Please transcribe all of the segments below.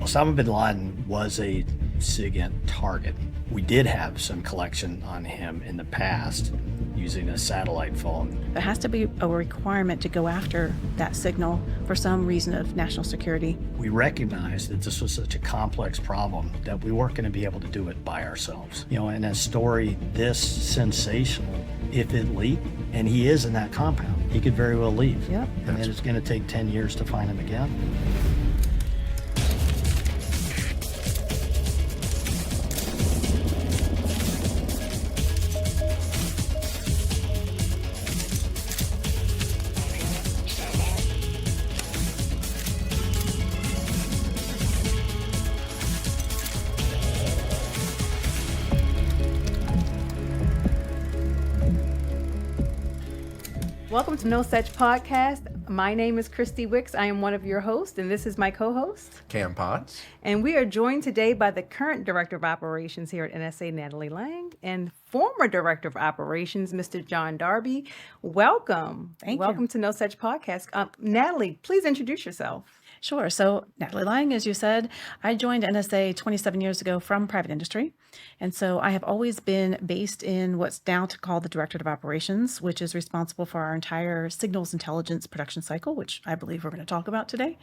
Osama bin Laden was a SIGINT target. We did have some collection on him in the past using a satellite phone. There has to be a requirement to go after that signal for some reason of national security. We recognized that this was such a complex problem that we weren't going to be able to do it by ourselves. In a story this sensational, if it leaked, and he is in that compound, he could very well leave. Yep. And then it's going to take 10 years to find him again. Welcome to No Such Podcast. My name is Christy Wicks. I am one of your hosts, and this is my co-host, Cam Potts. And we are joined today by the current Director of Operations here at NSA, Natalie Lang, and former Director of Operations, Mr. John Darby. Welcome. Thank you. Welcome to No Such Podcast. Natalie, please introduce yourself. Sure. So Natalie Lang, as you said, I joined NSA 27 years ago from private industry. And so I have always been based in what's now called the Directorate of Operations, which is responsible for our entire signals intelligence production cycle, which I believe we're going to talk about today.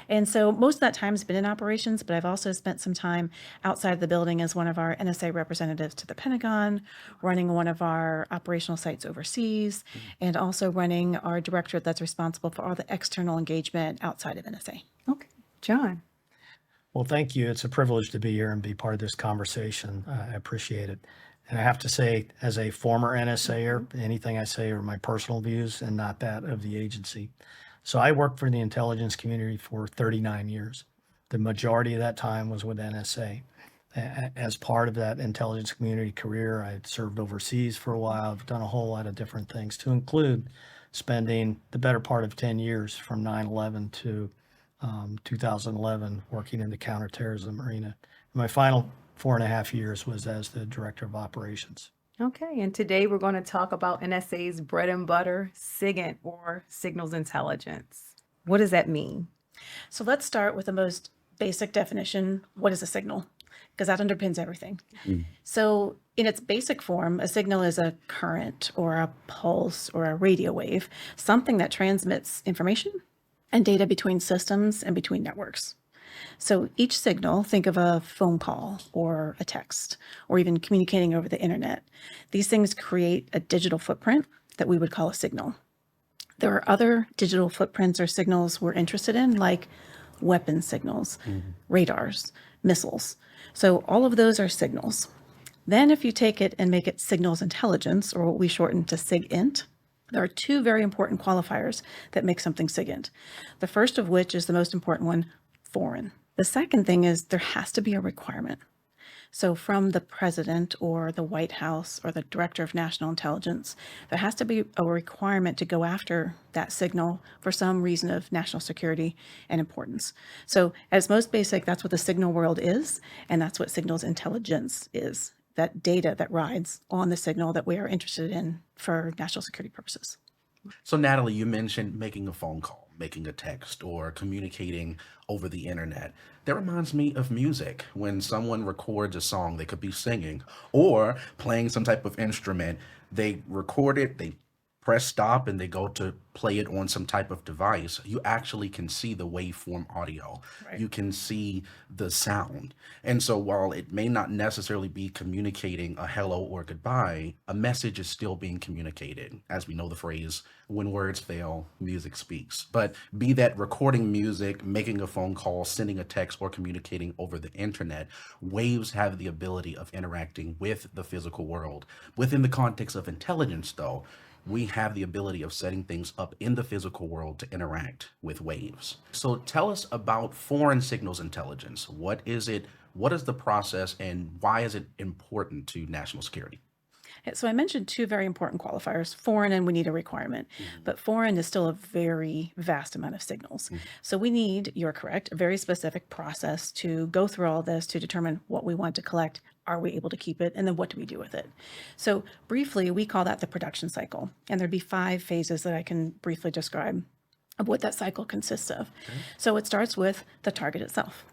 And so most of that time has been in operations, but I've also spent some time outside of the building as one of our NSA representatives to the Pentagon, running one of our operational sites overseas, and also running our directorate that's responsible for all the external engagement outside of NSA. Okay. John. Well, thank you. It's a privilege to be here and be part of this conversation. I appreciate it. And I have to say, as a former NSAer, anything I say are my personal views and not that of the agency. So I worked for the intelligence community for 39 years. The majority of that time was with NSA. As part of that intelligence community career, I had served overseas for a while. I've done a whole lot of different things, to include spending the better part of 10 years from 9/11 to 2011 working in the counterterrorism arena. My final 4.5 years was as the Director of Operations. Okay, and today we're going to talk about NSA's bread and butter, SIGINT, or Signals Intelligence. What does that mean? So let's start with the most basic definition. What is a signal? Because that underpins everything. So in its basic form, a signal is a current or a pulse or a radio wave, something that transmits information and data between systems and between networks. So each signal, think of a phone call or a text, or even communicating over the internet. These things create a digital footprint that we would call a signal. There are other digital footprints or signals we're interested in, like weapon signals, radars, missiles. So all of those are signals. Then if you take it and make it signals intelligence, or what we shorten to SIGINT, there are two very important qualifiers that make something SIGINT. The first of which is the most important one, foreign. The second thing is there has to be a requirement. So from the president or the White House or the Director of National Intelligence, there has to be a requirement to go after that signal for some reason of national security and importance. So as most basic, that's what the signal world is, and that's what signals intelligence is. That data that rides on the signal that we are interested in for national security purposes. So Natalie, you mentioned making a phone call, making a text, or communicating over the internet. That reminds me of music. When someone records a song, they could be singing or playing some type of instrument. They record it, they press stop, and they go to play it on some type of device. You actually can see the waveform audio. Right. You can see the sound. And so while it may not necessarily be communicating a hello or goodbye, a message is still being communicated. As we know the phrase, when words fail, music speaks. But be that recording music, making a phone call, sending a text, or communicating over the internet, waves have the ability of interacting with the physical world. Within the context of intelligence, though, we have the ability of setting things up in the physical world to interact with waves. So tell us about foreign signals intelligence. What is it? What is the process, and why is it important to national security? So I mentioned two very important qualifiers, foreign and we need a requirement, but foreign is still a very vast amount of signals. So we need, you're correct, a very specific process to go through all this to determine what we want to collect, are we able to keep it, and then what do we do with it? So briefly, we call that the production cycle, and there'd be 5 phases that I can briefly describe of what that cycle consists of. So it starts with the target itself.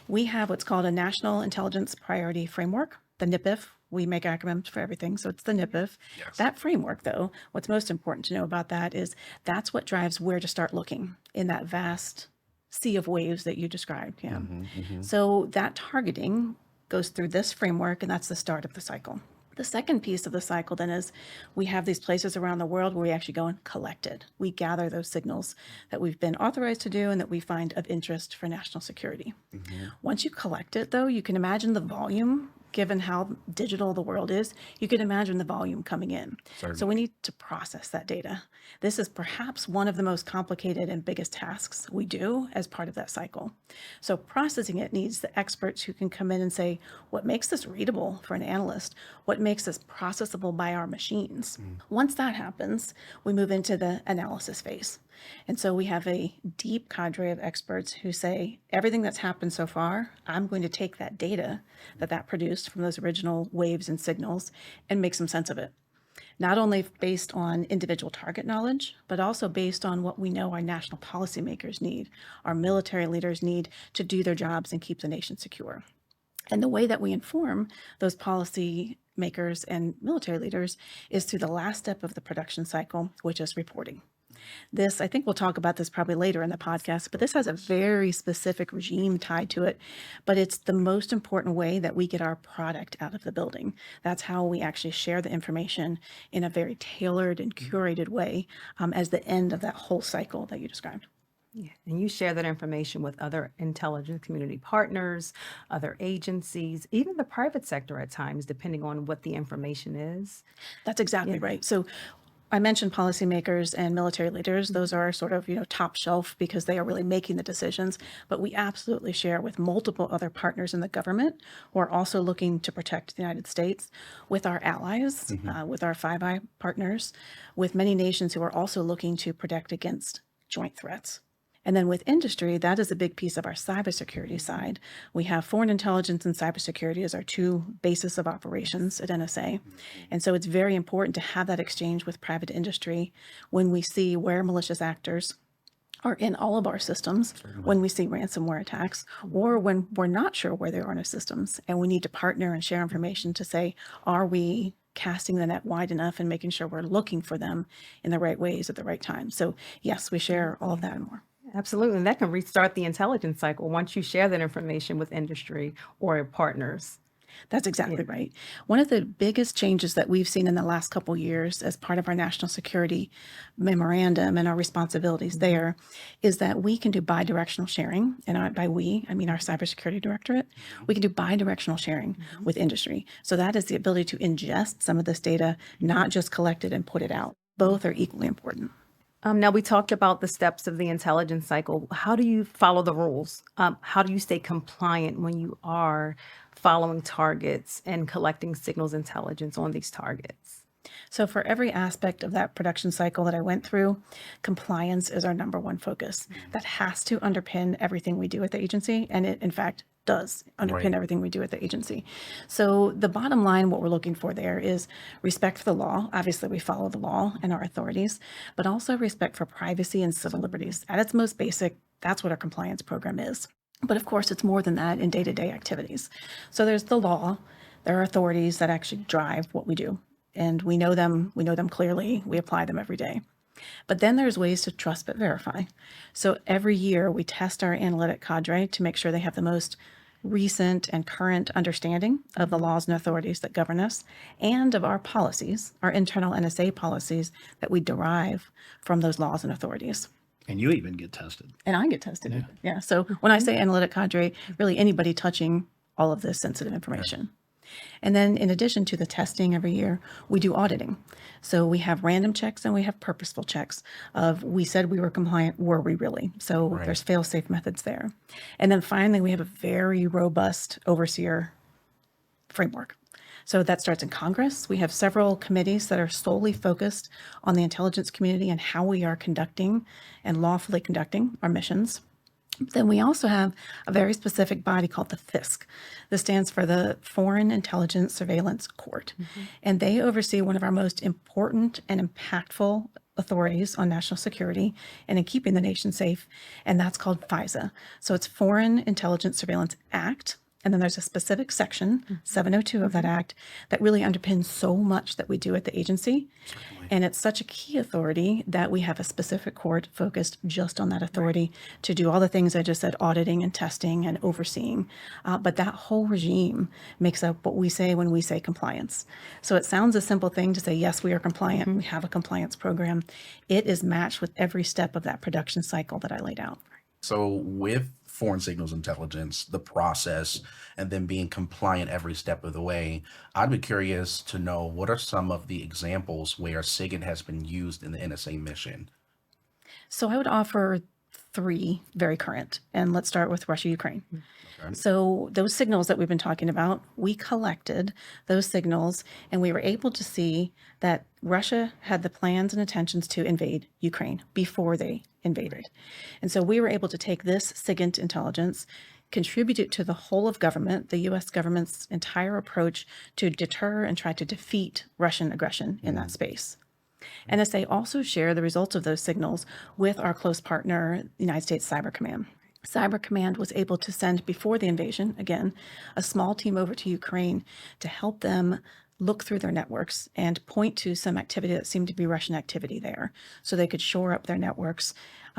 We have what's called a National Intelligence Priority Framework, the NIPIF. We make acronyms for everything, so it's the NIPIF. Yes. That framework, though, what's most important to know about that is that's what drives where to start looking in that vast sea of waves that you described. Yeah. So that targeting goes through this framework, and that's the start of the cycle. The second piece of the cycle then is we have these places around the world where we actually go and collect it. We gather those signals that we've been authorized to do and that we find of interest for national security. Once you collect it, though, you can imagine the volume. Given how digital the world is, you can imagine the volume coming in. So we need to process that data. This is perhaps one of the most complicated and biggest tasks we do as part of that cycle. So processing it needs the experts who can come in and say, what makes this readable for an analyst? What makes this processable by our machines? Once that happens, we move into the analysis phase. And so we have a deep cadre of experts who say, everything that's happened so far, I'm going to take that data that produced from those original waves and signals and make some sense of it. Not only based on individual target knowledge, but also based on what we know our national policymakers need, our military leaders need to do their jobs and keep the nation secure. And the way that we inform those policy makers and military leaders is through the last step of the production cycle, which is reporting. This, I think we'll talk about this probably later in the podcast, but this has a very specific regime tied to it. But it's the most important way that we get our product out of the building. That's how we actually share the information in a very tailored and curated way as the end of that whole cycle that you described. Yeah. And you share that information with other intelligence community partners, other agencies, even the private sector at times, depending on what the information is. That's exactly right. So I mentioned policymakers and military leaders. Those are sort of, top shelf because they are really making the decisions. But we absolutely share with multiple other partners in the government who are also looking to protect the United States, with our allies, with our Five Eye partners, with many nations who are also looking to protect against joint threats. And then with industry, that is a big piece of our cybersecurity side. We have foreign intelligence and cybersecurity as our two bases of operations at NSA. And so it's very important to have that exchange with private industry when we see where malicious actors are in all of our systems, when we see ransomware attacks, or when we're not sure where they are in our systems. And we need to partner and share information to say, are we casting the net wide enough and making sure we're looking for them in the right ways at the right time? So yes, we share all of that and more. Absolutely. And that can restart the intelligence cycle once you share that information with industry or partners. That's exactly right. One of the biggest changes that we've seen in the last couple of years as part of our national security memorandum and our responsibilities there is that we can do bidirectional sharing. And by we, I mean our cybersecurity directorate. We can do bidirectional sharing with industry. So that is the ability to ingest some of this data, not just collect it and put it out. Both are equally important. Now, we talked about the steps of the intelligence cycle. How do you follow the rules? How do you stay compliant when you are following targets and collecting signals intelligence on these targets? So for every aspect of that production cycle that I went through, compliance is our number one focus. That has to underpin everything we do at the agency. And it, in fact, does underpin everything we do at the agency. So the bottom line, what we're looking for there is respect for the law. Obviously, we follow the law and our authorities, but also respect for privacy and civil liberties. At its most basic, that's what our compliance program is. But of course, it's more than that in day-to-day activities. So there's the law. There are authorities that actually drive what we do. And we know them clearly. We apply them every day. But then there's ways to trust but verify. So every year we test our analytic cadre to make sure they have the most recent and current understanding of the laws and authorities that govern us and of our policies, our internal NSA policies that we derive from those laws and authorities. And you even get tested. And I get tested. Yeah. So when I say analytic cadre, really anybody touching all of this sensitive information. And then in addition to the testing every year, we do auditing. So we have random checks and we have purposeful checks of we said we were compliant, were we really? So there's fail-safe methods there. And then finally, we have a very robust overseer framework. So that starts in Congress. We have several committees that are solely focused on the intelligence community and how we are conducting and lawfully conducting our missions. Then we also have a very specific body called the FISC. This stands for the Foreign Intelligence Surveillance Court. And they oversee one of our most important and impactful authorities on national security and in keeping the nation safe, and that's called FISA. So it's Foreign Intelligence Surveillance Act. And then there's a specific section, 702 of that act, that really underpins so much that we do at the agency. And it's such a key authority that we have a specific court focused just on that authority to do all the things I just said, auditing and testing and overseeing. But that whole regime makes up what we say when we say compliance. So it sounds a simple thing to say, yes, we are compliant. We have a compliance program. It is matched with every step of that production cycle that I laid out. So with foreign signals intelligence, the process, and then being compliant every step of the way, I'd be curious to know what are some of the examples where SIGINT has been used in the NSA mission? So I would offer 3 very current, and let's start with Russia, Ukraine. Okay. So those signals that we've been talking about, we collected those signals and we were able to see that Russia had the plans and intentions to invade Ukraine before they invaded. And so we were able to take this SIGINT intelligence, contribute it to the whole of government, the US government's entire approach to deter and try to defeat Russian aggression in that space. NSA also share the results of those signals with our close partner, the United States Cyber Command. Cyber Command was able to send, before the invasion, again, a small team over to Ukraine to help them look through their networks and point to some activity that seemed to be Russian activity there, so they could shore up their networks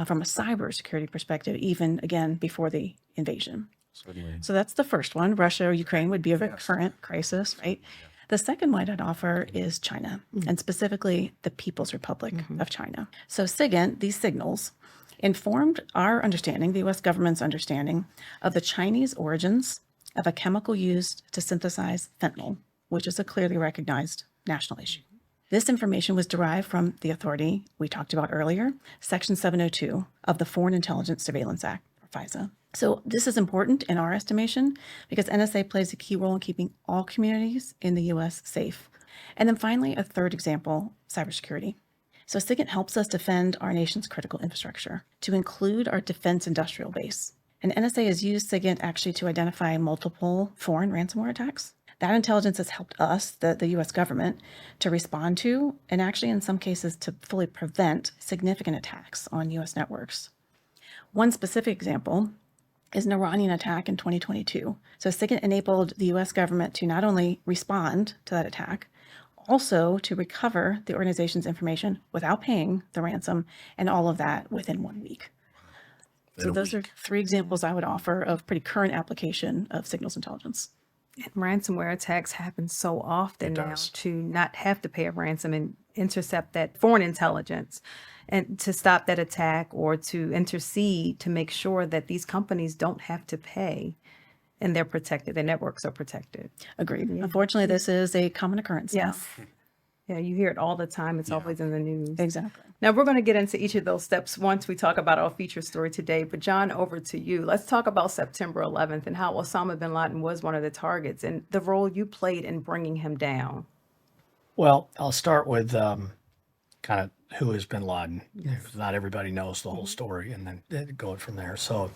from a cybersecurity perspective, even, again, before the invasion. Certainly. So that's the first one. Russia or Ukraine would be a current crisis, right? The second one I'd offer is China, and specifically the People's Republic of China. So SIGINT, these signals, informed our understanding, the US government's understanding, of the Chinese origins of a chemical used to synthesize fentanyl, which is a clearly recognized national issue. This information was derived from the authority we talked about earlier, Section 702 of the Foreign Intelligence Surveillance Act, or FISA. So this is important in our estimation because NSA plays a key role in keeping all communities in the US safe. And then finally, a third example, cybersecurity. So SIGINT helps us defend our nation's critical infrastructure, to include our defense industrial base. And NSA has used SIGINT actually to identify multiple foreign ransomware attacks. That intelligence has helped us, the US government, to respond to, and actually in some cases to fully prevent significant attacks on US networks. One specific example is an Iranian attack in 2022. So SIGINT enabled the US government to not only respond to that attack, also to recover the organization's information without paying the ransom, and all of that within 1 week. So those are 3 examples I would offer of pretty current application of signals intelligence. And ransomware attacks happen so often now to not have to pay a ransom and intercept that foreign intelligence and to stop that attack or to intercede to make sure that these companies don't have to pay and they're protected, their networks are protected. Agreed. Unfortunately, this is a common occurrence now. Yes. Yeah, you hear it all the time. It's always in the news. Exactly. Now, we're going to get into each of those steps once we talk about our feature story today. But John, over to you. Let's talk about September 11th and how Osama bin Laden was one of the targets and the role you played in bringing him down. Well, I'll start with kind of who is bin Laden. Not everybody knows the whole story, and then go from there. So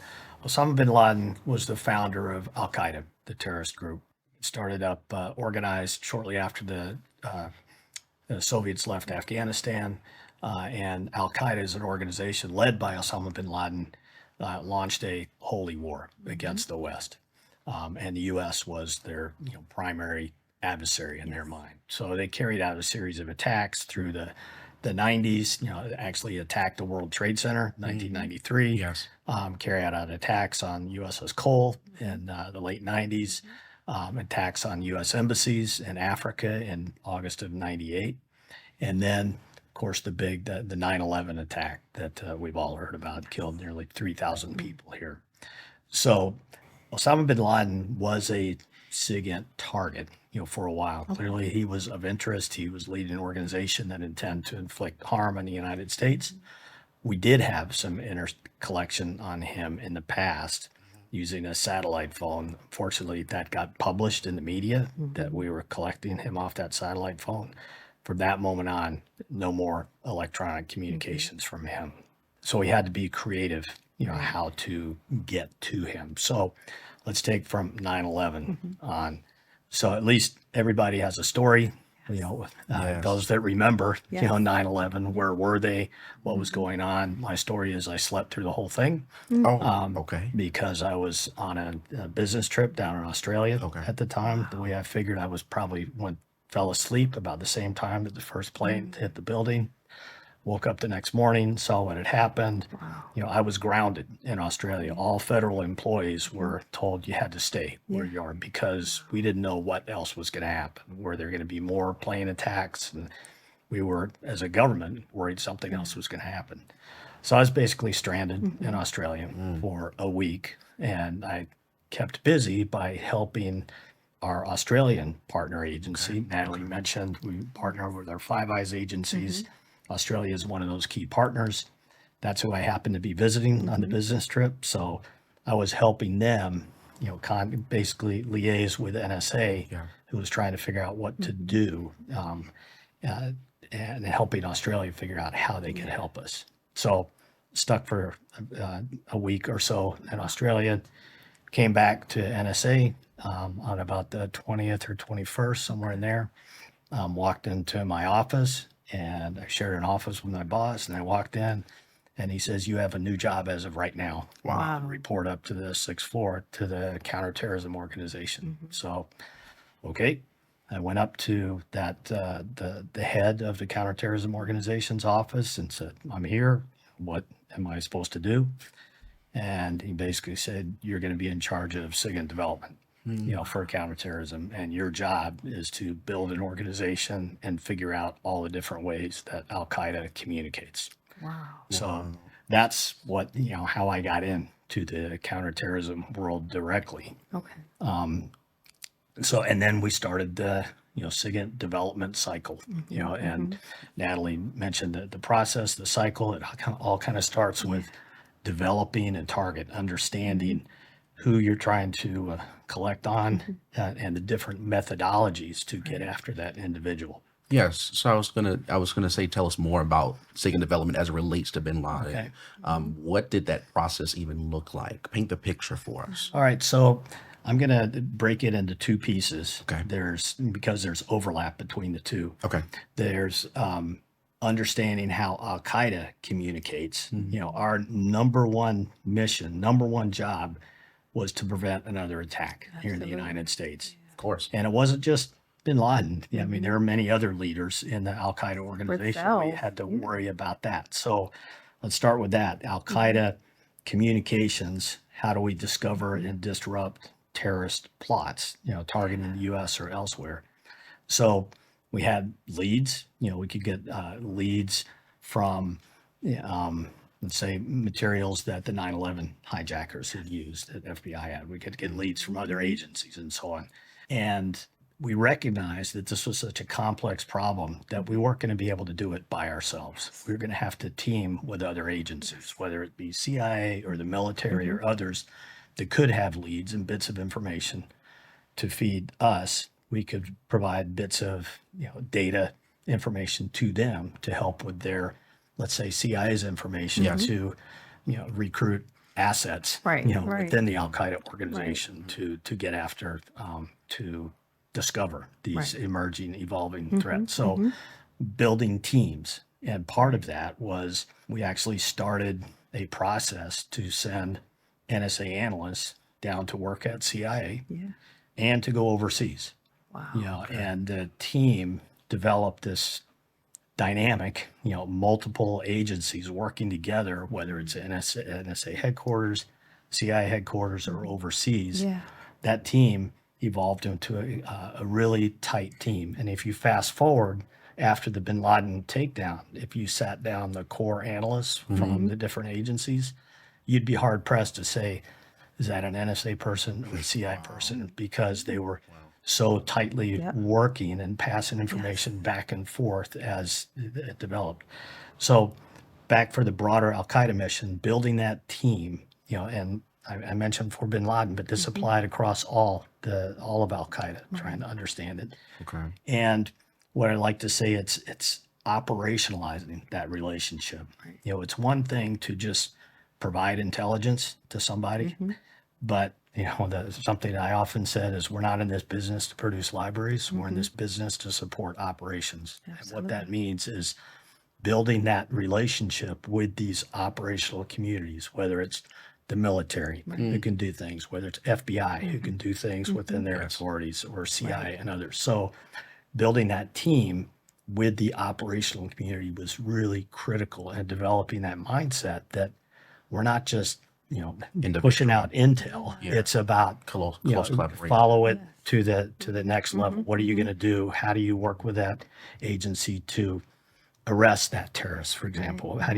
Osama bin Laden was the founder of Al-Qaeda, the terrorist group. It started up organized shortly after the Soviets left Afghanistan, and Al-Qaeda is an organization led by Osama bin Laden, launched a holy war against the West. And the U.S. was their primary adversary in their mind. So they carried out a series of attacks through the 90s, actually attacked the World Trade Center in 1993. Yes. Carried out attacks on USS Cole in the late 90s. Attacks on U.S. embassies in Africa in August of 98. And then, of course, the 9/11 attack that we've all heard about, killed nearly 3,000 people here. So Osama bin Laden was a SIGINT target, for a while. Clearly, he was of interest. He was leading an organization that intended to inflict harm on the United States. We did have some collection on him in the past, using a satellite phone. Fortunately, that got published in the media that we were collecting him off that satellite phone. From that moment on, no more electronic communications from him. So we had to be creative, how to get to him. So let's take from 9/11 on. So at least everybody has a story. Yes. Those that remember, Yes. 9/11, where were they? What was going on? My story is I slept through the whole thing Oh, okay. because I was on a business trip down in Australia Okay. at the time. The way I figured I was probably fell asleep about the same time that the first plane hit the building. Woke up the next morning, saw what had happened. I was grounded in Australia. All federal employees were told you had to stay where you are because we didn't know what else was going to happen. Were there going to be more plane attacks? And we were, as a government, worried something else was going to happen. So I was basically stranded in Australia for a week, and I kept busy by helping our Australian partner agency. Natalie mentioned we partner with our Five Eyes agencies. Australia is one of those key partners. That's who I happened to be visiting on the business trip. So I was helping them, basically liaise with NSA, who was trying to figure out what to do, and helping Australia figure out how they could help us. So stuck for a week or so in Australia, came back to NSA on about the 20th or 21st, somewhere in there. Walked into my office, and I shared an office with my boss, and I walked in, and he says, "You have a new job as of right now." Wow. Report up to the sixth floor to the counterterrorism organization. So, okay. I went up to that the head of the counterterrorism organization's office and said, "I'm here. What am I supposed to do?" And he basically said, "You're going to be in charge of SIGINT development, for counterterrorism, and your job is to build an organization and figure out all the different ways that Al Qaeda communicates." Wow. So that's what how I got into the counterterrorism world directly. Okay. So, and then we started the, SIGINT development cycle, and Natalie mentioned the process, the cycle. It all kind of starts with developing a target, understanding who you're trying to collect on, and the different methodologies to get after that individual. Yes. So I was gonna say, tell us more about SIGINT development as it relates to Bin Laden. Okay. What did that process even look like? Paint the picture for us. All right, so I'm going to break it into two pieces. Okay. Because there's overlap between the two. Okay. There's understanding how Al Qaeda communicates. Our number one mission, number one job was to prevent another attack here in the United States. Of course. And it wasn't just Bin Laden. I mean, there are many other leaders in the Al Qaeda organization. We itself, had to worry about that. So let's start with that. Al Qaeda communications. How do we discover and disrupt terrorist plots, targeting the U.S. or elsewhere? So we had leads. We could get leads from, let's say, materials that the 9/11 hijackers had used, that FBI had. We could get leads from other agencies and so on. And we recognized that this was such a complex problem that we weren't going to be able to do it by ourselves. We were going to have to team with other agencies, whether it be CIA or the military or others that could have leads and bits of information to feed us. We could provide bits of data information to them to help with their, let's say, CIA's information to recruit assets Right, right. within the Al Qaeda organization to get after to discover these emerging, evolving threats. So building teams. And part of that was we actually started a process to send NSA analysts down to work at CIA and to go overseas. Wow. And the team developed this dynamic, multiple agencies working together, whether it's NSA headquarters, CIA headquarters, or overseas. Yeah. That team evolved into a really tight team. And if you fast forward after the Bin Laden takedown, if you sat down the core analysts from the different agencies, you'd be hard pressed to say, is that an NSA person or a CIA person? Because they were so tightly working and passing information back and forth as it developed. So back for the broader Al Qaeda mission, building that team, and I mentioned for Bin Laden, but this applied across all of Al Qaeda, trying to understand it. Okay. And what I like to say, it's operationalizing that relationship. It's one thing to just provide intelligence to somebody, but Something I often said is we're not in this business to produce libraries. We're in this business to support operations. And what that means is building that relationship with these operational communities, whether it's the military who can do things, whether it's FBI who can do things within their authorities, or CIA and others. So building that team with the operational community was really critical, and developing that mindset that we're not just, pushing out intel. It's about Close collaboration. follow it to the next level. What are you going to do? How do you work with that agency to arrest that terrorist, for example? How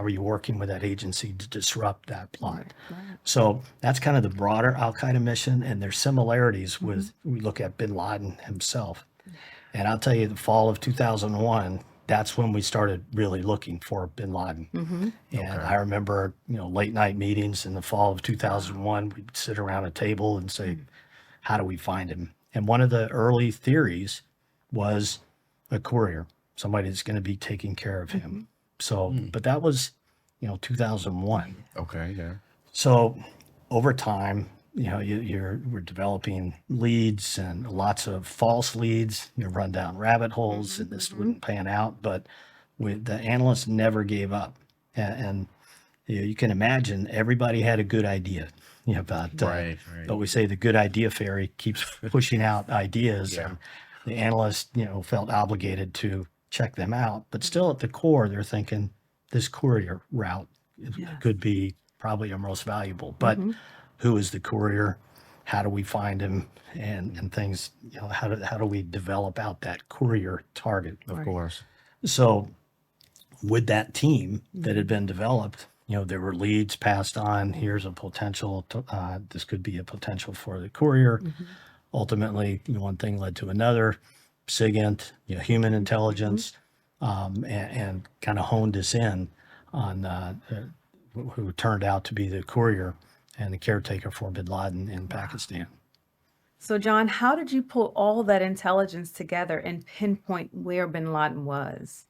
are you working with that agency to disrupt that plot? So that's kind of the broader Al Qaeda mission, and there's similarities with, we look at bin Laden himself. And I'll tell you, the fall of 2001, that's when we started really looking for bin Laden. And I remember, late night meetings in the fall of 2001, we'd sit around a table and say, how do we find him? And one of the early theories was a courier, somebody that's going to be taking care of him. So, but that was, 2001. Okay, yeah. So over time, we're developing leads, and lots of false leads. You run down rabbit holes, and this wouldn't pan out. But the analysts never gave up, and you can imagine everybody had a good idea about. Right. But we say the good idea fairy keeps pushing out ideas, and the analysts, felt obligated to check them out. But still, at the core, they're thinking this courier route could be probably our most valuable. But who is the courier? How do we find him? And things, how do we develop out that courier target? Of course. So with that team that had been developed, there were leads passed on. Here's a potential, this could be a potential for the courier. Ultimately, one thing led to another. SIGINT, human intelligence, and kind of honed us in on who turned out to be the courier and the caretaker for bin Laden in Pakistan. So, John, how did you pull all that intelligence together and pinpoint where bin Laden was?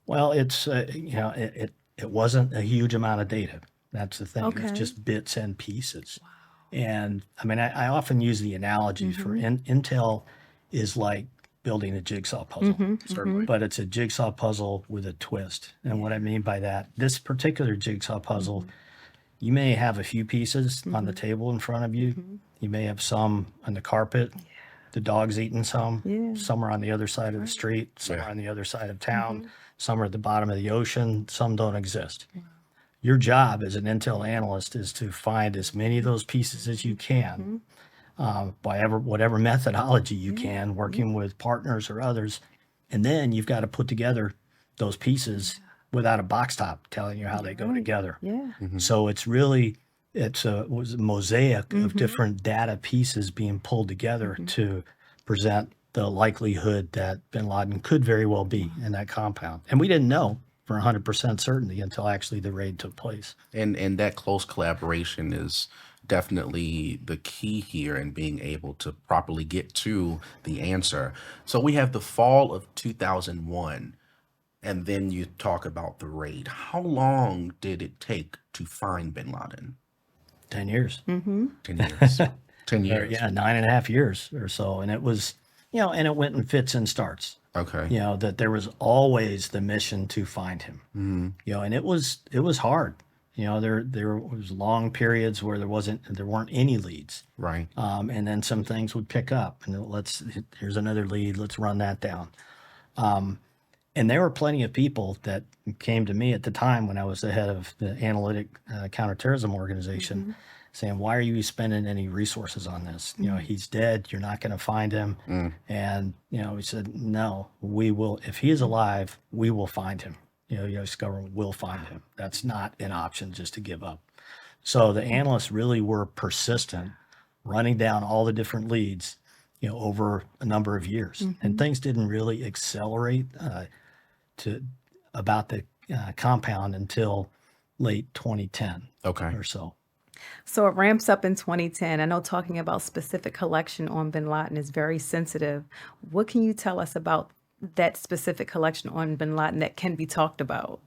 Well, it's, it wasn't a huge amount of data. That's the thing. Okay. It's just bits and pieces. And I mean, I often use the analogy for intel is like building a jigsaw puzzle, Certainly. but it's a jigsaw puzzle with a twist. And what I mean by that, this particular jigsaw puzzle, you may have a few pieces on the table in front of you. You may have some on the carpet. The dog's eating some. Some are on the other side of the street. Some are on the other side of town. Some are at the bottom of the ocean. Some don't exist. Your job as an intel analyst is to find as many of those pieces as you can, by whatever methodology you can, working with partners or others. And then you've got to put together those pieces without a box top telling you how they go together. So it's really, it was a mosaic of different data pieces being pulled together to present the likelihood that bin Laden could very well be in that compound. And we didn't know for 100% certainty until actually the raid took place. And that close collaboration is definitely the key here in being able to properly get to the answer. So we have the fall of 2001, and then you talk about the raid. How long did it take to find bin Laden? 10 years. 10 years. 10 Or, years. yeah, 9.5 years or so. And it was, and it went in fits and starts. Okay. That there was always the mission to find him. And it was hard. There was long periods where there weren't any leads. Right. And then some things would pick up, and here's another lead, let's run that down. And there were plenty of people that came to me at the time when I was the head of the analytic counterterrorism organization, saying, why are you spending any resources on this? He's dead. You're not going to find him. And, we said, no, we will. If he is alive, we will find him. U.S. government will find him. That's not an option just to give up. So the analysts really were persistent, running down all the different leads, over a number of years. And things didn't really accelerate to about the compound until late 2010 or so. So it ramps up in 2010. I know talking about specific collection on bin Laden is very sensitive. What can you tell us about that specific collection on bin Laden that can be talked about?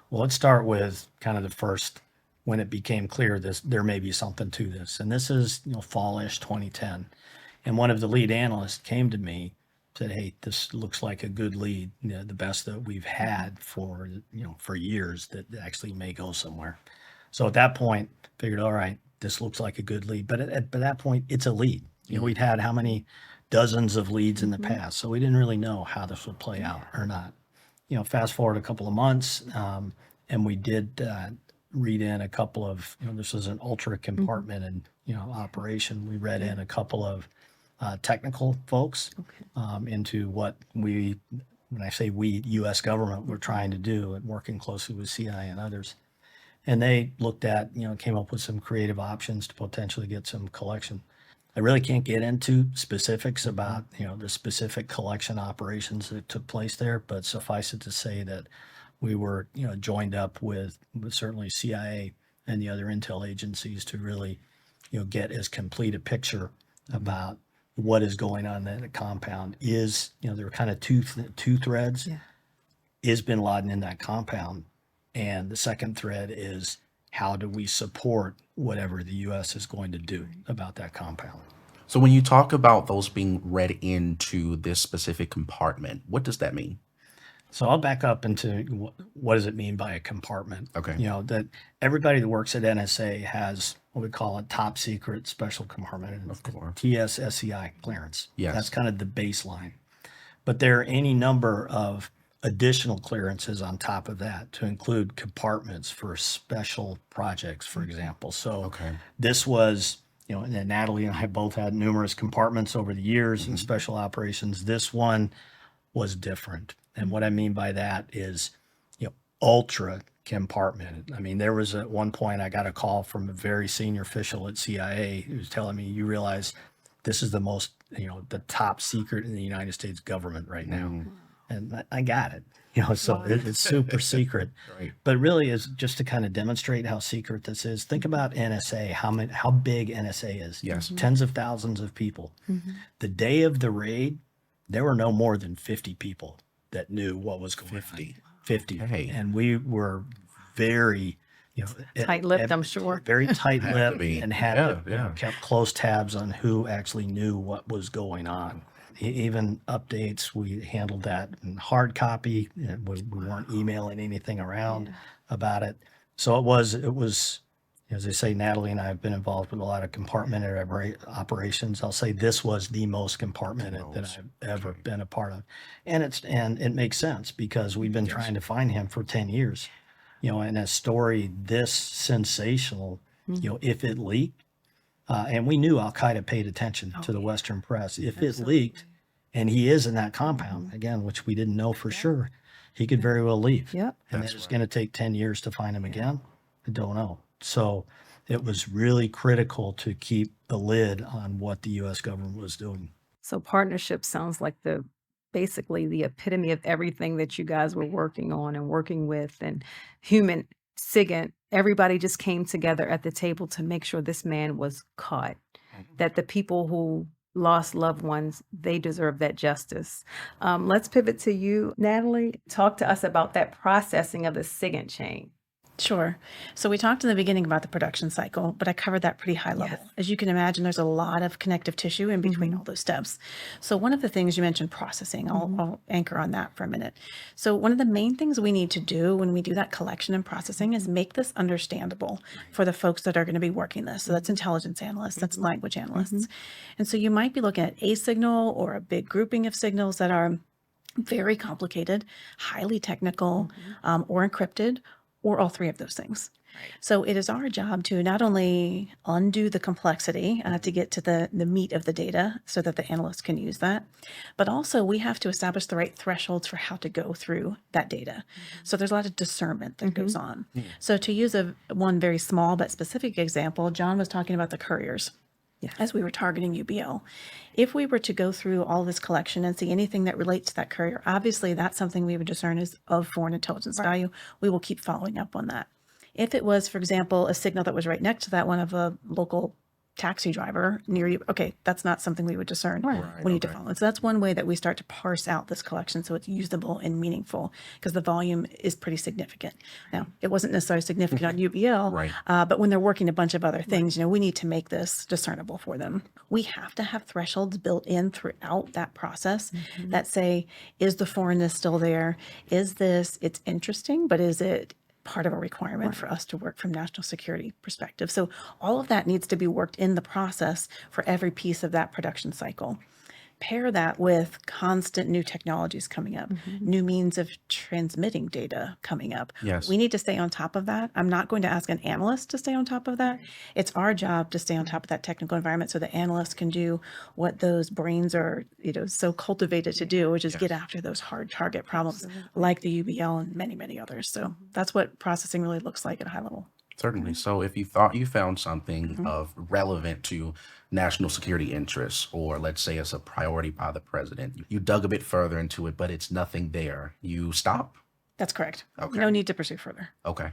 Well, let's start with kind of the first when it became clear there may be something to this. And this is, fallish 2010. And one of the lead analysts came to me, said, "Hey, this looks like a good lead, the best that we've had for years that actually may go somewhere." So at that point, figured, all right, this looks like a good lead. But at that point, it's a lead. We'd had how many dozens of leads in the past, so we didn't really know how this would play out or not. Fast forward a couple of months, and we did read in a couple of, this was an ultra compartment and, operation. We read in a couple of technical folks into what when I say we, U.S. government, were trying to do and working closely with CIA and others. And they looked at, came up with some creative options to potentially get some collection. I really can't get into specifics about, the specific collection operations that took place there, but suffice it to say that we were, joined up with certainly CIA and the other intel agencies to really, get as complete a picture about what is going on in the compound. There were kind of two threads. Yeah. Is bin Laden in that compound? And the second thread is, how do we support whatever the U.S. is going to do about that compound? So when you talk about those being read into this specific compartment, what does that mean? So I'll back up into what does it mean by a compartment? Okay. That everybody that works at NSA has what we call a top secret special compartment, Of course. TS/SCI clearance. Yes. That's kind of the baseline. But there are any number of additional clearances on top of that to include compartments for special projects, for example. So Okay. this was, and Natalie and I both had numerous compartments over the years in special operations. This one was different. And what I mean by that is, ultra compartmented. I mean, there was at one point I got a call from a very senior official at CIA who was telling me, "You realize this is the most, the top secret in the United States government right now." And I got it, so it's super secret. Right. But really is just to kind of demonstrate how secret this is. Think about NSA, how big NSA is. Yes. Tens of thousands of people. The day of the raid, there were no more than 50 people that knew what was going 50. on. 50. Hey. And we were very, Tight-lipped, I'm sure. very Had tight-lipped to be. and had Yeah. kept close tabs on who actually knew what was going on. Even updates, we handled that in hard copy. We weren't emailing anything around about it. So it was, as I say, Natalie and I have been involved with a lot of compartmented operations. I'll say this was the most compartmented that I've ever been a part of. And it makes sense because we've been trying to find him for 10 years. And a story this sensational, if it leaked, and we knew Al-Qaeda paid attention to the Western press. If it leaked, and he is in that compound, again, which we didn't know for sure, he could very well leave. Yep. And it's going to take 10 years to find him again. I don't know. So it was really critical to keep a lid on what the U.S. government was doing. So partnership sounds like basically the epitome of everything that you guys were working on and working with, and human SIGINT. Everybody just came together at the table to make sure this man was caught, that the people who lost loved ones, they deserve that justice. Let's pivot to you, Natalie. Talk to us about that processing of the SIGINT chain. Sure. So we talked in the beginning about the production cycle, but I covered that pretty high level. Yes. As you can imagine, there's a lot of connective tissue in between all those steps. So one of the things you mentioned, processing, I'll anchor on that for a minute. So one of the main things we need to do when we do that collection and processing is make this understandable for the folks that are going to be working this. So that's intelligence analysts, that's language analysts. And so you might be looking at a signal or a big grouping of signals that are very complicated, highly technical, or encrypted, or all three of those things. So it is our job to not only undo the complexity to get to the meat of the data so that the analysts can use that, but also we have to establish the right thresholds for how to go through that data. So there's a lot of discernment that goes on. So to use one very small but specific example, John was talking about the couriers. As we were targeting UBO. If we were to go through all this collection and see anything that relates to that courier, obviously that's something we would discern is of foreign intelligence value. We will keep following up on that. If it was, for example, a signal that was right next to that one of a local taxi driver near you. Okay, that's not something we would discern. Right. We need to okay. follow. And so that's one way that we start to parse out this collection so it's usable and meaningful, because the volume is pretty significant. Now, it wasn't necessarily significant on UBL, Right. but when they're working a bunch of other things, we need to make this discernible for them. We have to have thresholds built in throughout that process that say, is the foreignness still there? Is this, it's interesting, but is it part of a requirement for us to work from national security perspective? So all of that needs to be worked in the process for every piece of that production cycle. Pair that with constant new technologies coming up, new means of transmitting data coming up. Yes. We need to stay on top of that. I'm not going to ask an analyst to stay on top of that. It's our job to stay on top of that technical environment so the analysts can do what those brains are, so cultivated to do, which is get after those hard target problems like the UBL and many, many others. So that's what processing really looks like at a high level. Certainly. So if you thought you found something of relevant to national security interests, or let's say it's a priority by the president, you dug a bit further into it, but it's nothing there, you stop? That's correct. Okay. No need to pursue further. Okay.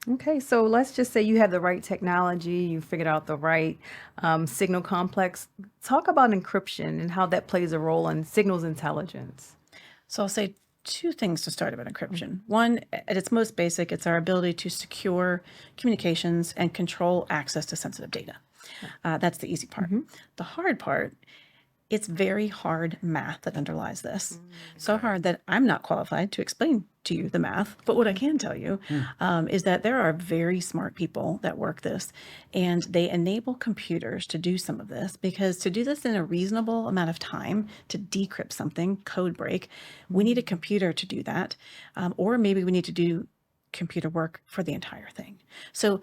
Okay, so let's just say you have the right technology, you figured out the right signal complex. Talk about encryption and how that plays a role in signals intelligence. So I'll say two things to start about encryption. One, at its most basic, it's our ability to secure communications and control access to sensitive data. That's the easy part. The hard part, it's very hard math that underlies this. So hard that I'm not qualified to explain to you the math. But what I can tell you is that there are very smart people that work this, and they enable computers to do some of this, because to do this in a reasonable amount of time, to decrypt something, code break, we need a computer to do that. Or maybe we need to do computer work for the entire thing. So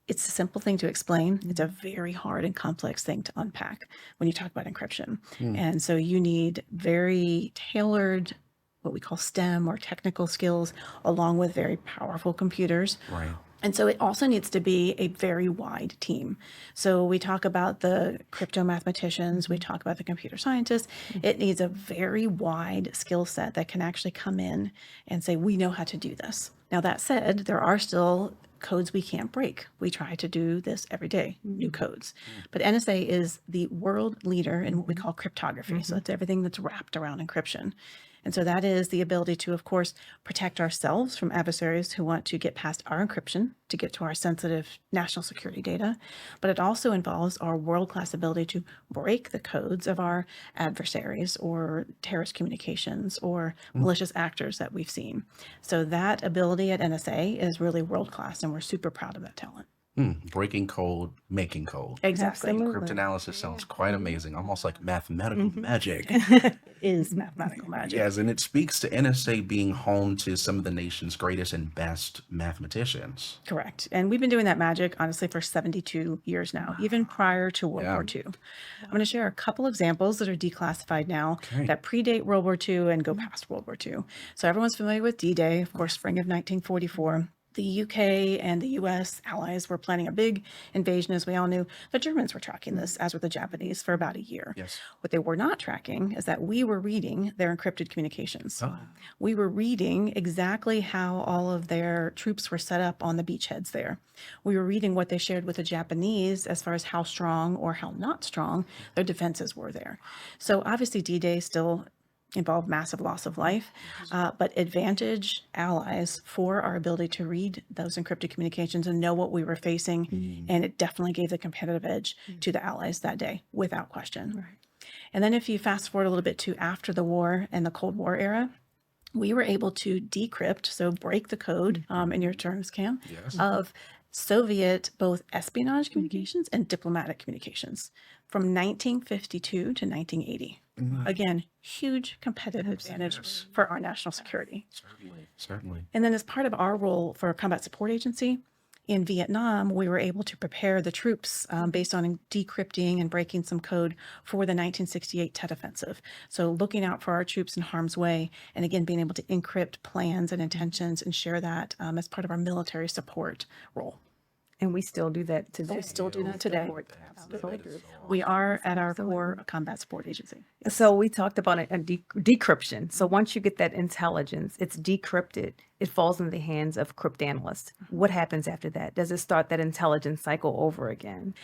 it's a simple thing to explain. It's a very hard and complex thing to unpack when you talk about encryption. And so you need very tailored, what we call STEM or technical skills, along with very powerful computers. Right. And so it also needs to be a very wide team. So we talk about the crypto mathematicians, we talk about the computer scientists. It needs a very wide skill set that can actually come in and say, we know how to do this. Now, that said, there are still codes we can't break. We try to do this every day, new codes. But NSA is the world leader in what we call cryptography. So it's everything that's wrapped around encryption. And so that is the ability to, of course, protect ourselves from adversaries who want to get past our encryption to get to our sensitive national security data. But it also involves our world-class ability to break the codes of our adversaries or terrorist communications or malicious actors that we've seen. So that ability at NSA is really world-class, and we're super proud of that talent. Breaking code, making code. Exactly. Cryptanalysis sounds quite amazing, almost like mathematical magic. It is mathematical magic. Yes, and it speaks to NSA being home to some of the nation's greatest and best mathematicians. Correct. And we've been doing that magic, honestly, for 72 years now, even prior to World War II. I'm going to share a couple examples that are declassified now that predate World War II and go past World War II. So everyone's familiar with D-Day, of course, spring of 1944. The UK and the US allies were planning a big invasion, as we all knew. The Germans were tracking this, as were the Japanese, for about a year. Yes. What they were not tracking is that we were reading their encrypted communications. We were reading exactly how all of their troops were set up on the beachheads there. We were reading what they shared with the Japanese as far as how strong or how not strong their defenses were there. So obviously D-Day still involved massive loss of life, but advantage allies for our ability to read those encrypted communications and know what we were facing. And it definitely gave the competitive edge to the allies that day, without question. And then if you fast forward a little bit to after the war and the Cold War era, we were able to decrypt, so break the code, in your terms, Cam, of Soviet both espionage communications and diplomatic communications from 1952 to 1980. Again, huge competitive advantage for our national security. Certainly. And then as part of our role for a combat support agency, in Vietnam, we were able to prepare the troops based on decrypting and breaking some code for the 1968 Tet Offensive. So looking out for our troops in harm's way, and again, being able to encrypt plans and intentions and share that as part of our military support role. And we still do that today. We still do that today. Absolutely. We are at our core a combat support agency. So we talked about decryption. So once you get that intelligence, it's decrypted. it falls in the hands of cryptanalysts. What happens after that? Does it start that intelligence cycle over again?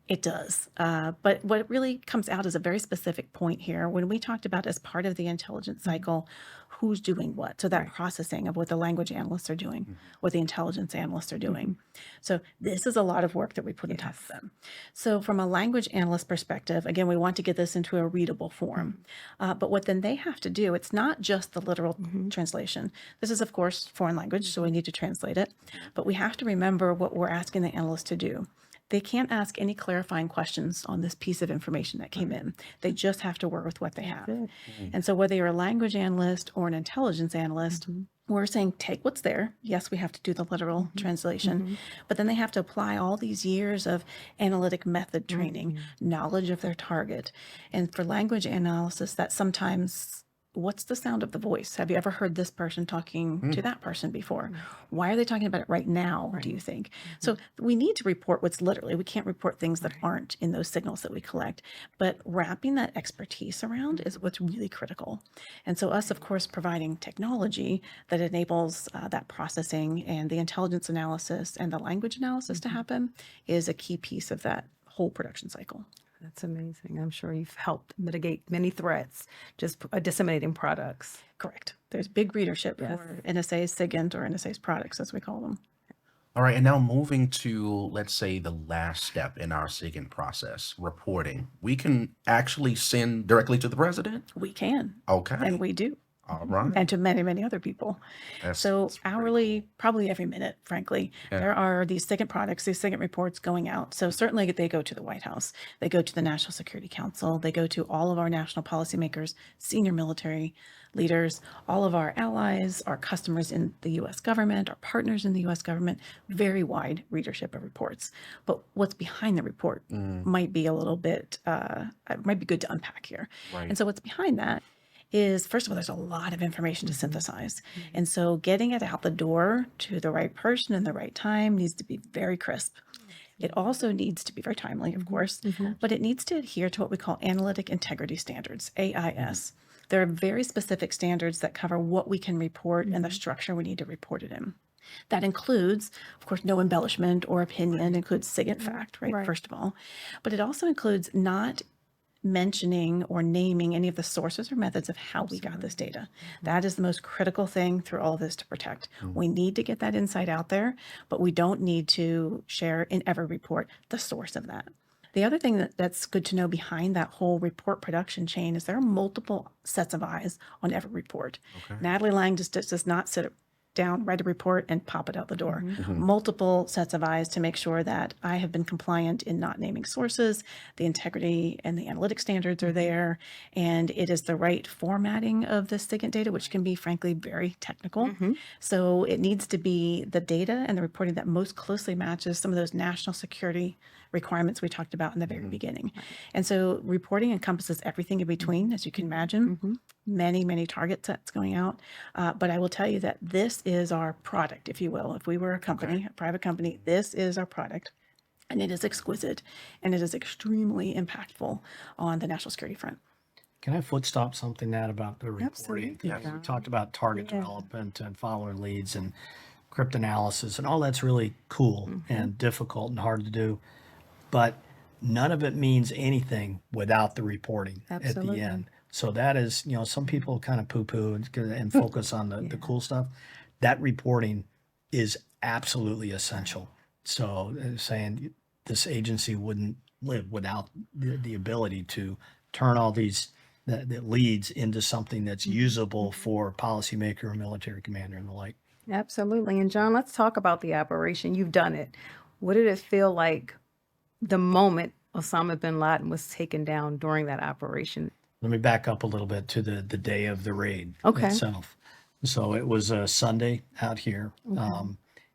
It does. But what really comes out is a very specific point here. When we talked about as part of the intelligence cycle, who's doing what? So that processing of what the language analysts are doing, what the intelligence analysts are doing. So this is a lot of work that we put on top of them. So from a language analyst perspective, again, we want to get this into a readable form. But what then they have to do, it's not just the literal translation. This is, of course, foreign language, so we need to translate it. But we have to remember what we're asking the analyst to do. They can't ask any clarifying questions on this piece of information that came in. They just have to work with what they have. And so whether you're a language analyst or an intelligence analyst, we're saying take what's there. Yes, we have to do the literal translation, but then they have to apply all these years of analytic method training, knowledge of their target. And for language analysis, that sometimes, what's the sound of the voice? Have you ever heard this person talking to that person before? Why are they talking about it right now, do you think? So we need to report what's literally, we can't report things that aren't in those signals that we collect, but wrapping that expertise around is what's really critical. And so us, of course, providing technology that enables that processing and the intelligence analysis and the language analysis to happen is a key piece of that whole production cycle. That's amazing. I'm sure you've helped mitigate many threats, just disseminating products. Correct. There's big readership for NSA's SIGINT or NSA's products, as we call them. All right, and now moving to, let's say, the last step in our SIGINT process, reporting. We can actually send directly to the president? We can, Okay. and we do. All right. And to many, many other people. That's So pretty hourly, probably every minute, frankly, there are these SIGINT products, these SIGINT reports going out. So certainly they go to the White House, they go to the National Security Council, they go to all of our national policymakers, senior military leaders, all of our allies, our customers in the U.S. government, our partners in the U.S. government, very wide readership of reports. But what's behind the report might be a little bit, it might be good to unpack here. Right. And so what's behind that is, first of all, there's a lot of information to synthesize. And so getting it out the door to the right person in the right time needs to be very crisp. It also needs to be very timely, of course, but it needs to adhere to what we call analytic integrity standards, AIS. There are very specific standards that cover what we can report and the structure we need to report it in. That includes, of course, no embellishment or opinion, includes SIGINT fact, right, first of all. But it also includes not mentioning or naming any of the sources or methods of how we got this data. That is the most critical thing through all of this to protect. We need to get that insight out there, but we don't need to share in every report the source of that. The other thing that's good to know behind that whole report production chain is there are multiple sets of eyes on every report. Natalie Lang just does not sit down, write a report, and pop it out the door. Multiple sets of eyes to make sure that I have been compliant in not naming sources, the integrity and the analytic standards are there, and it is the right formatting of the SIGINT data, which can be, frankly, very technical. So it needs to be the data and the reporting that most closely matches some of those national security requirements we talked about in the very beginning. And so reporting encompasses everything in between, as you can imagine, many, many target sets going out. But I will tell you that this is our product, if you will. If we were a company, a private company, this is our product. And it is exquisite and it is extremely impactful on the national security front. Can I foot stop something that about the reporting? Absolutely. We talked about target development and follower leads and cryptanalysis, and all that's really cool and difficult and hard to do. But none of it means anything without the reporting at Absolutely. the end. So that is, some people kind of poo-poo and focus on the cool stuff. That reporting is absolutely essential. So saying this agency wouldn't live without the ability to turn all these the leads into something that's usable for policymaker, military commander, and the like. Absolutely. And John, let's talk about the operation. You've done it. What did it feel like the moment Osama bin Laden was taken down during that operation? Let me back up a little bit to the day of the raid itself. So it was a Sunday out here.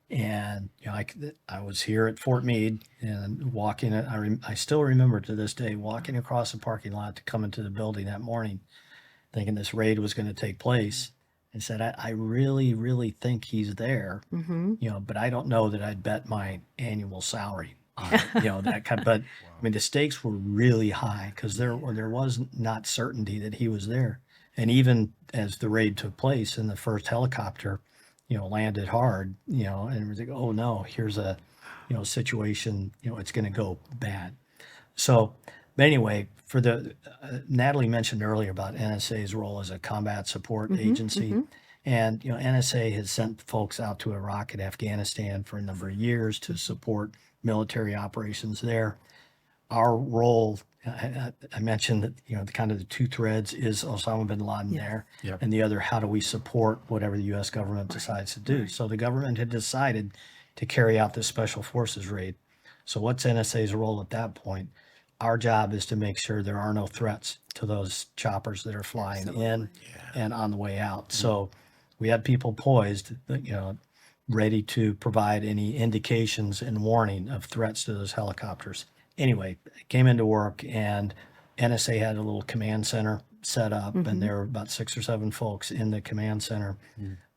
And I was here at Fort Meade and walking. I still remember to this day walking across the parking lot to come into the building that morning, thinking this raid was going to take place. And said, I really, really think he's there. But I don't know that I'd bet my annual salary on it, that kind. But I mean, the stakes were really high because there was not certainty that he was there. And even as the raid took place and the first helicopter landed hard, and it was like, oh no, here's a, situation, it's going to go bad. So, but anyway, for the Natalie mentioned earlier about NSA's role as a combat support agency, and NSA has sent folks out to Iraq and Afghanistan for a number of years to support military operations there. Our role, I mentioned that kind of the two threads is Osama bin Laden there, Yep. and the other, how do we support whatever the U.S. government decides to do? So the government had decided to carry out this special forces raid. So what's NSA's role at that point? Our job is to make sure there are no threats to those choppers that are flying in and on the way out. So we had people poised, ready to provide any indications and warning of threats to those helicopters. Anyway, I came into work, and NSA had a little command center set up, and there were about 6 or 7 folks in the command center.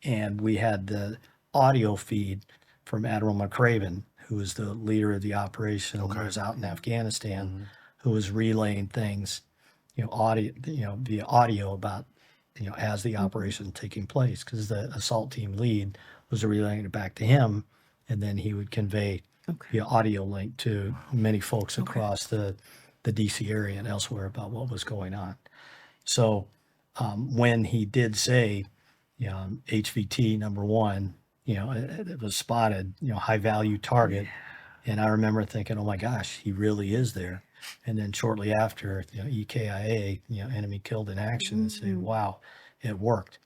And we had the audio feed from Admiral McRaven, who was the leader of the operation, who was out in Afghanistan, who was relaying things, audio, via audio about, as the operation taking place, because the assault team lead was relaying it back to him, and then he would convey via audio link to many folks across the DC area and elsewhere about what was going on. So when he did say, HVT number 1, it was spotted, high value target. And I remember thinking, oh my gosh, he really is there. And then shortly after, EKIA, enemy killed in action, and say, wow, it worked.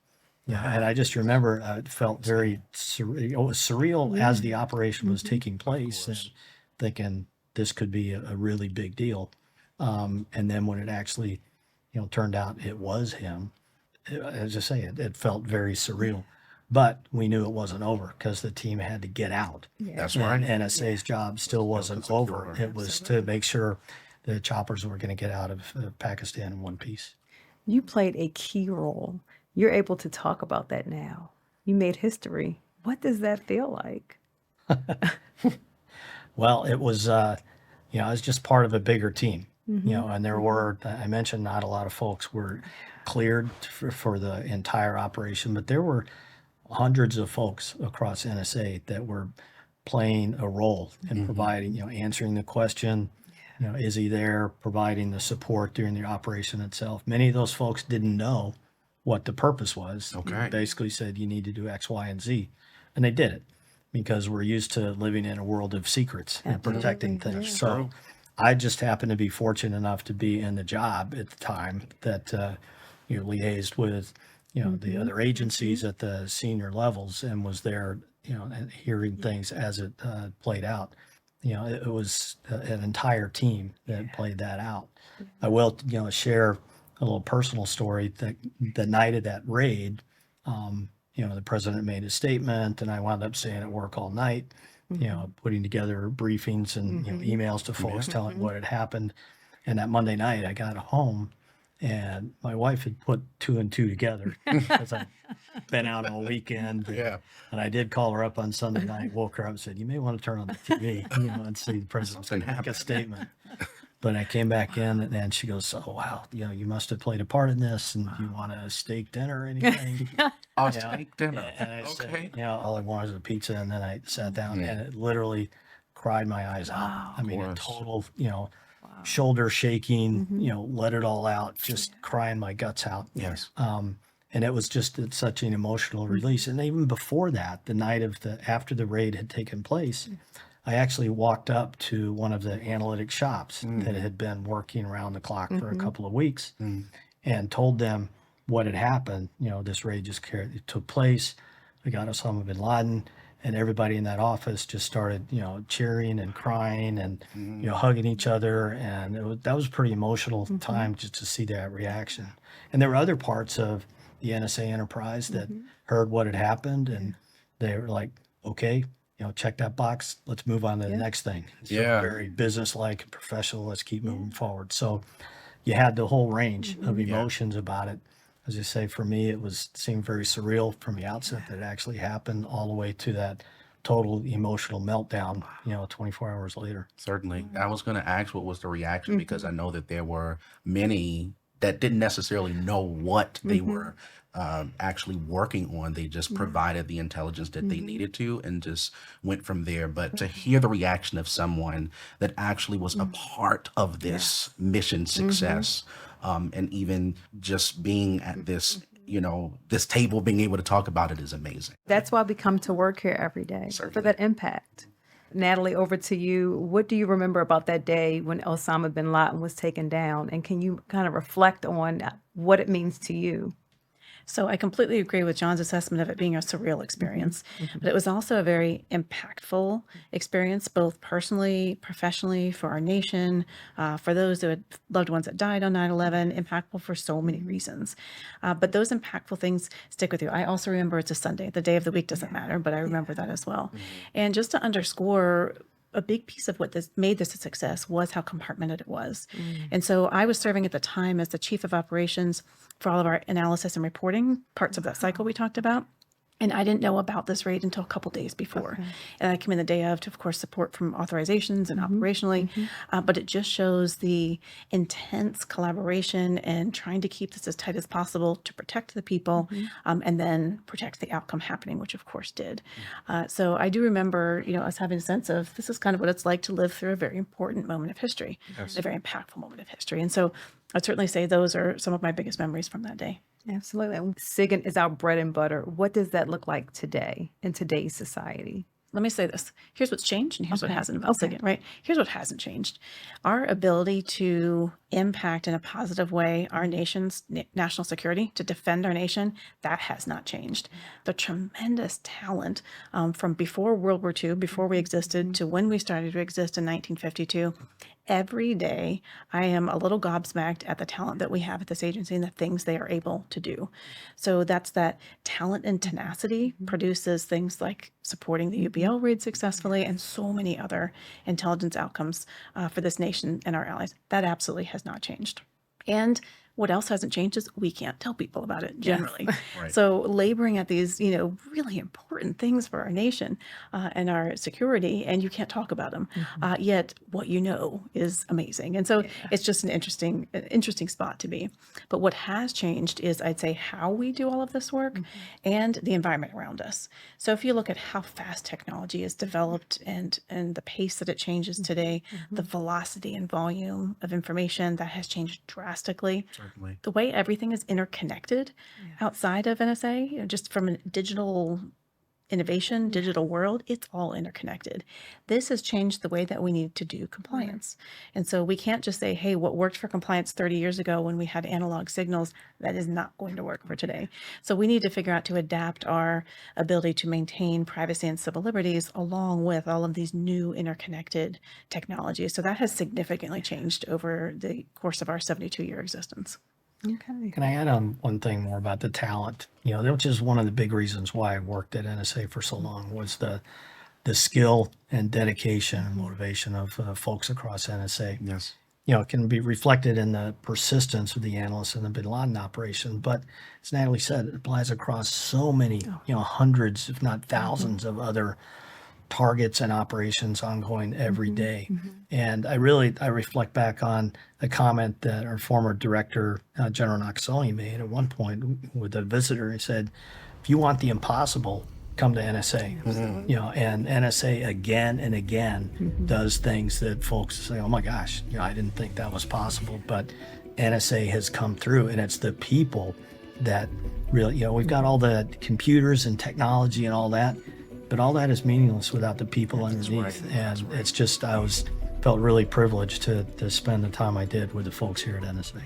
And I just remember it felt very surreal. It was surreal as the operation was taking place, and thinking this could be a really big deal. And then when it actually, turned out it was him, as I say, it felt very surreal. But we knew it wasn't over, because the team had to get out. That's And right. NSA's job still wasn't over. It was to make sure the choppers were going to get out of Pakistan in one piece. You played a key role. You're able to talk about that now. You made history. What does that feel like? Well, it was, I was just part of a bigger team, and there were, I mentioned, not a lot of folks were cleared for the entire operation, but there were hundreds of folks across NSA that were playing a role in providing, answering the question, is he there, providing the support during the operation itself. Many of those folks didn't know what the purpose was. Okay. Basically said, you need to do X, Y, and Z. And they did it, because we're used to living in a world of secrets and protecting things. So I just happened to be fortunate enough to be in the job at the time that, liaised with, the other agencies at the senior levels, and was there, and hearing things as it played out. It was an entire team that played that out. I will, share a little personal story. That the night of that raid, the president made a statement, and I wound up staying at work all night, putting together briefings and emails to folks telling what had happened. And that Monday night, I got home, and my wife had put 2 and 2 together, because I'd been out all weekend. Yeah. And I did call her up on Sunday night, woke her up and said, you may want to turn on the TV, and see the president's going to make a statement. But I came back in, and she goes, oh, wow, you must have played a part in this, and do you want a steak dinner or anything? Oh, steak dinner. And I Okay. said, all I wanted was a pizza. And then I sat down, and it literally cried my eyes out. Wow. I mean, a course. total, shoulder shaking, let it all out, just crying my guts out. Yes. And it was just such an emotional release. And even before that, the night of after the raid had taken place, I actually walked up to one of the analytic shops that had been working around the clock for a couple of weeks, and told them what had happened. This raid it took place. We got Osama bin Laden, and everybody in that office just started, cheering and crying and, hugging each other. And that was a pretty emotional time just to see that reaction. And there were other parts of the NSA enterprise that heard what had happened, and they were like, okay, check that box. Let's move on to the next thing. So very business-like and professional. Let's keep moving forward. So you had the whole range of emotions about it. As you say, for me, seemed very surreal from the outset that it actually happened, all the way to that total emotional meltdown, 24 hours later. Certainly. I was going to ask what was the reaction, because I know that there were many that didn't necessarily know what they were actually working on. They just provided the intelligence that they needed to and just went from there. But to hear the reaction of someone that actually was a part of this mission success, and even just being at this, this table, being able to talk about it is amazing. That's why we come to work here every day, for Certainly. that impact. Natalie, over to you. What do you remember about that day when Osama bin Laden was taken down? And can you kind of reflect on what it means to you? So I completely agree with John's assessment of it being a surreal experience, but it was also a very impactful experience, both personally, professionally, for our nation, for those who had loved ones that died on 9/11, impactful for so many reasons. But those impactful things stick with you. I also remember it's a Sunday. The day of the week doesn't matter, but I remember that as well. And just to underscore, a big piece of what this made this a success was how compartmented it was. And so I was serving at the time as the chief of operations for all of our analysis and reporting parts of that cycle we talked about. And I didn't know about this raid until a couple days before. And I came in the day of to, of course, support from authorizations and operationally. But it just shows the intense collaboration and trying to keep this as tight as possible to protect the people and then protect the outcome happening, which of course did. So I do remember, us having a sense of this is kind of what it's like to live through a very important moment of history, a very impactful moment of history. And so I'd certainly say those are some of my biggest memories from that day. Absolutely. SIGINT is our bread and butter. What does that look like today in today's society? Let me say this. Here's what's changed and here's what hasn't about SIGINT, right? Here's what hasn't changed. Our ability to impact in a positive way our nation's national security, to defend our nation, that has not changed. The tremendous talent from before World War II, before we existed, to when we started to exist in 1952, every day I am a little gobsmacked at the talent that we have at this agency and the things they are able to do. So that's that talent and tenacity produces things like supporting the UBL raid successfully and so many other intelligence outcomes for this nation and our allies. That absolutely has not changed. And what else hasn't changed is we can't tell people about it generally. Right. So laboring at these, really important things for our nation and our security, and you can't talk about them. Yet what you know is amazing. And so it's just an interesting spot to be. But what has changed is, I'd say, how we do all of this work and the environment around us. So if you look at how fast technology is developed and the pace that it changes today, the velocity and volume of information that has changed drastically. Certainly. The way everything is interconnected outside of NSA, just from a digital innovation, digital world, it's all interconnected. This has changed the way that we need to do compliance. And so we can't just say, hey, what worked for compliance 30 years ago when we had analog signals, that is not going to work for today. So we need to figure out to adapt our ability to maintain privacy and civil liberties along with all of these new interconnected technologies. So that has significantly changed over the course of our 72-year existence. Okay. Can I add on one thing more about the talent? Which is one of the big reasons why I worked at NSA for so long, was the skill and dedication and motivation of folks across NSA. Yes. It can be reflected in the persistence of the analysts in the bin Laden operation. But as Natalie said, it applies across so many, hundreds, if not thousands of other targets and operations ongoing every day. And I reflect back on a comment that our former director, General Nakasone, made at one point with a visitor. He said, if you want the impossible, come to NSA. And NSA again and again does things that folks say, oh my gosh, I didn't think that was possible. But NSA has come through, and it's the people that really, we've got all the computers and technology and all that, but all that is meaningless without the people underneath. And it's just, felt really privileged to spend the time I did with the folks here at NSA.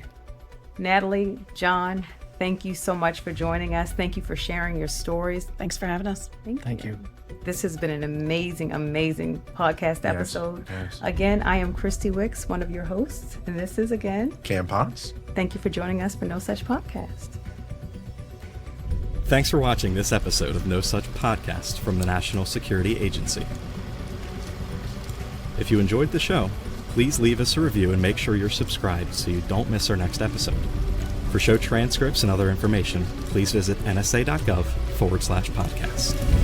Natalie, John, thank you so much for joining us. Thank you for sharing your stories. Thanks for having us. Thank you. This has been an amazing, amazing podcast episode. Yes. Again, I am Christy Wicks, one of your hosts, and this is again. Cam Potts. Thank you for joining us for No Such Podcast. Thanks for watching this episode of No Such Podcast from the National Security Agency. If you enjoyed the show, please leave us a review and make sure you're subscribed so you don't miss our next episode. For show transcripts and other information, please visit NSA.gov/podcast.